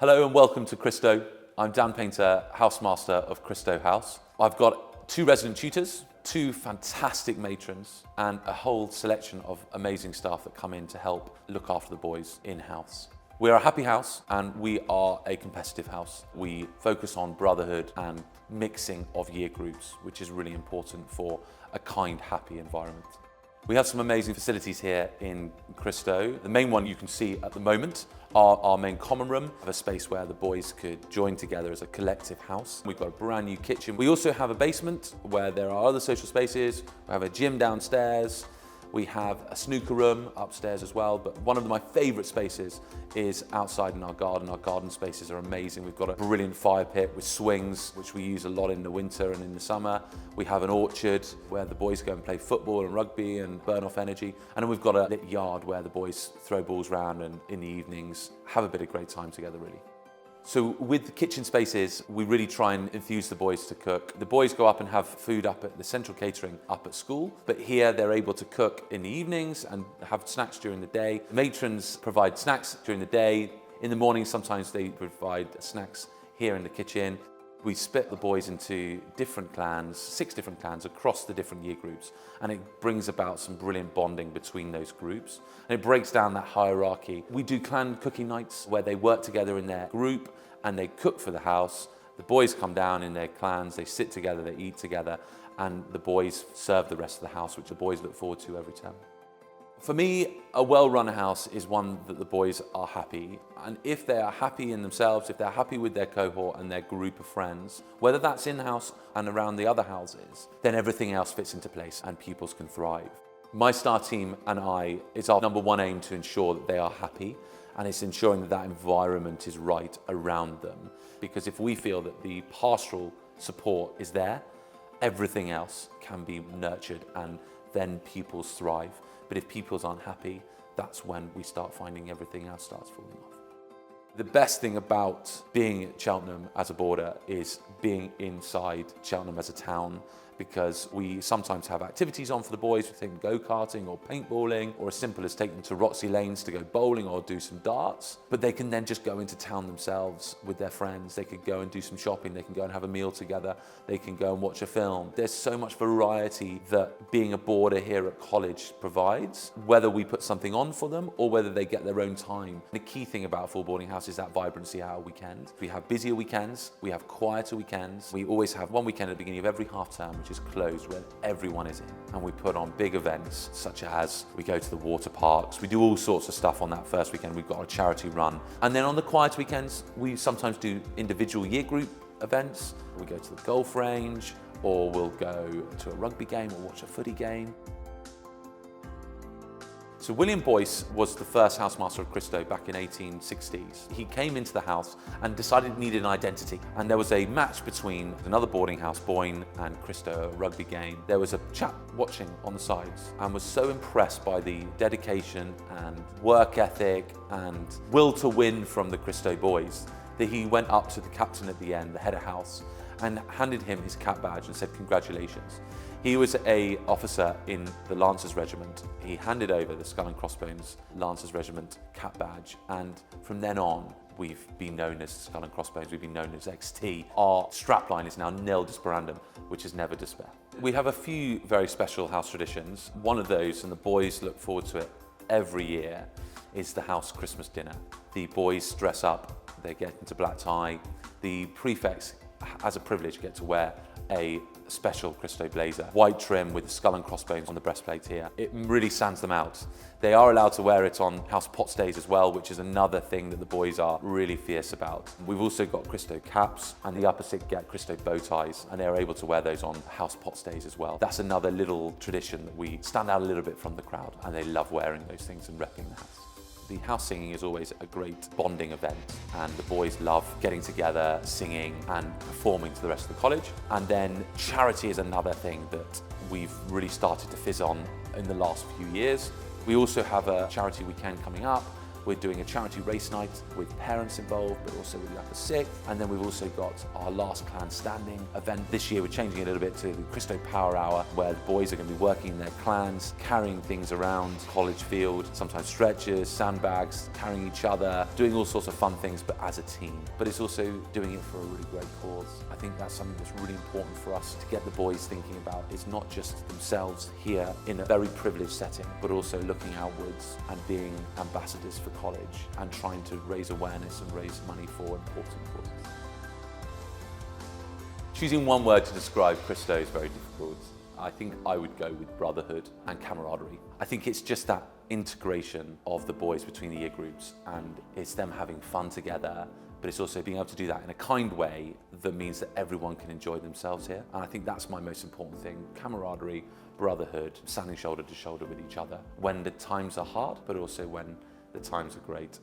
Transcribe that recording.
Hello and welcome to Christowe. I'm Dan Painter, housemaster of Christowe House. I've got 2 resident tutors, 2 fantastic matrons, and a whole selection of amazing staff that come in to help look after the boys in-house. We're a happy house and we are a competitive house. We focus on brotherhood and mixing of year groups, which is really important for a kind, happy environment. We have some amazing facilities here in Christowe. The main one you can see at the moment are our main common room, a space where the boys could join together as a collective house. We've got a brand new kitchen. We also have a basement where there are other social spaces. We have a gym downstairs. We have a snooker room upstairs as well, but one of my favourite spaces is outside in our garden. Our garden spaces are amazing. We've got a brilliant fire pit with swings, which we use a lot in the winter and in the summer. We have an orchard where the boys go and play football and rugby and burn off energy. And then we've got a lit yard where the boys throw balls around and in the evenings have a bit of great time together, really. So with the kitchen spaces, we really try and enthuse the boys to cook. The boys go up and have food up at the central catering up at school, but here they're able to cook in the evenings and have snacks during the day. Matrons provide snacks during the day. In the morning, sometimes they provide snacks here in the kitchen. We split the boys into different clans, 6 different clans across the different year groups, and it brings about some brilliant bonding between those groups. And it breaks down that hierarchy. We do clan cooking nights where they work together in their group and they cook for the house. The boys come down in their clans, they sit together, they eat together, and the boys serve the rest of the house, which the boys look forward to every term. For me, a well-run house is one that the boys are happy. And if they are happy in themselves, if they're happy with their cohort and their group of friends, whether that's in-house and around the other houses, then everything else fits into place and pupils can thrive. My star team and I, it's our number 1 aim to ensure that they are happy, and it's ensuring that that environment is right around them. Because if we feel that the pastoral support is there, everything else can be nurtured and then pupils thrive. But if pupils aren't happy, that's when we start finding everything else starts falling off. The best thing about being at Cheltenham as a boarder is being inside Cheltenham as a town, because we sometimes have activities on for the boys. We take them go-karting or paintballing, or as simple as take them to Roxy Lanes to go bowling or do some darts. But they can then just go into town themselves with their friends. They could go and do some shopping. They can go and have a meal together. They can go and watch a film. There's so much variety that being a boarder here at college provides, whether we put something on for them or whether they get their own time. The key thing about a full boarding house is that vibrancy at our weekend. We have busier weekends. We have quieter weekends. We always have one weekend at the beginning of every half term, which is closed, where everyone is in, and we put on big events such as we go to the water parks. We do all sorts of stuff on that first weekend. We've got a charity run, and then on the quiet weekends we sometimes do individual year group events. We go to the golf range, or we'll go to a rugby game or watch a footy game. So William Boyce was the first housemaster of Christowe back in 1860s. He came into the house and decided he needed an identity. And there was a match between another boarding house, Boyne, and Christowe, a rugby game. There was a chap watching on the sides and was so impressed by the dedication and work ethic and will to win from the Christowe boys that he went up to the captain at the end, the head of house, and handed him his cap badge and said, "Congratulations." He was an officer in the Lancers Regiment. He handed over the Skull and Crossbones Lancers Regiment cap badge, and from then on, we've been known as Skull and Crossbones, we've been known as XT. Our strapline is now Nil Desperandum, which is never despair. We have a few very special house traditions. One of those, and the boys look forward to it every year, is the house Christmas dinner. The boys dress up, they get into black tie. The prefects, as a privilege, get to wear a special Christowe blazer, white trim with the Skull and Crossbones on the breastplate here. It really stands them out. They are allowed to wear it on house potts days as well, which is another thing that the boys are really fierce about. We've also got Christowe caps, and the upper 6 get Christowe bow ties, and they're able to wear those on house potts days as well. That's another little tradition that we stand out a little bit from the crowd, and they love wearing those things and repping the house. The house singing is always a great bonding event, and the boys love getting together, singing and performing to the rest of the college. And then charity is another thing that we've really started to fizz on in the last few years. We also have a charity weekend coming up We're doing a charity race night with parents involved, but also with the upper sixth. And then we've also got our last clan standing event. This year we're changing it a little bit to the Christowe Power Hour, where the boys are going to be working in their clans, carrying things around College Field, sometimes stretchers, sandbags, carrying each other, doing all sorts of fun things, but as a team. But it's also doing it for a really great cause. I think that's something that's really important for us to get the boys thinking about. It's not just themselves here in a very privileged setting, but also looking outwards and being ambassadors for college and trying to raise awareness and raise money for important causes. Choosing one word to describe Christowe is very difficult. I think I would go with brotherhood and camaraderie. I think it's just that integration of the boys between the year groups, and it's them having fun together, but it's also being able to do that in a kind way that means that everyone can enjoy themselves here. And I think that's my most important thing. Camaraderie, brotherhood, standing shoulder to shoulder with each other when the times are hard, but also when the times are great.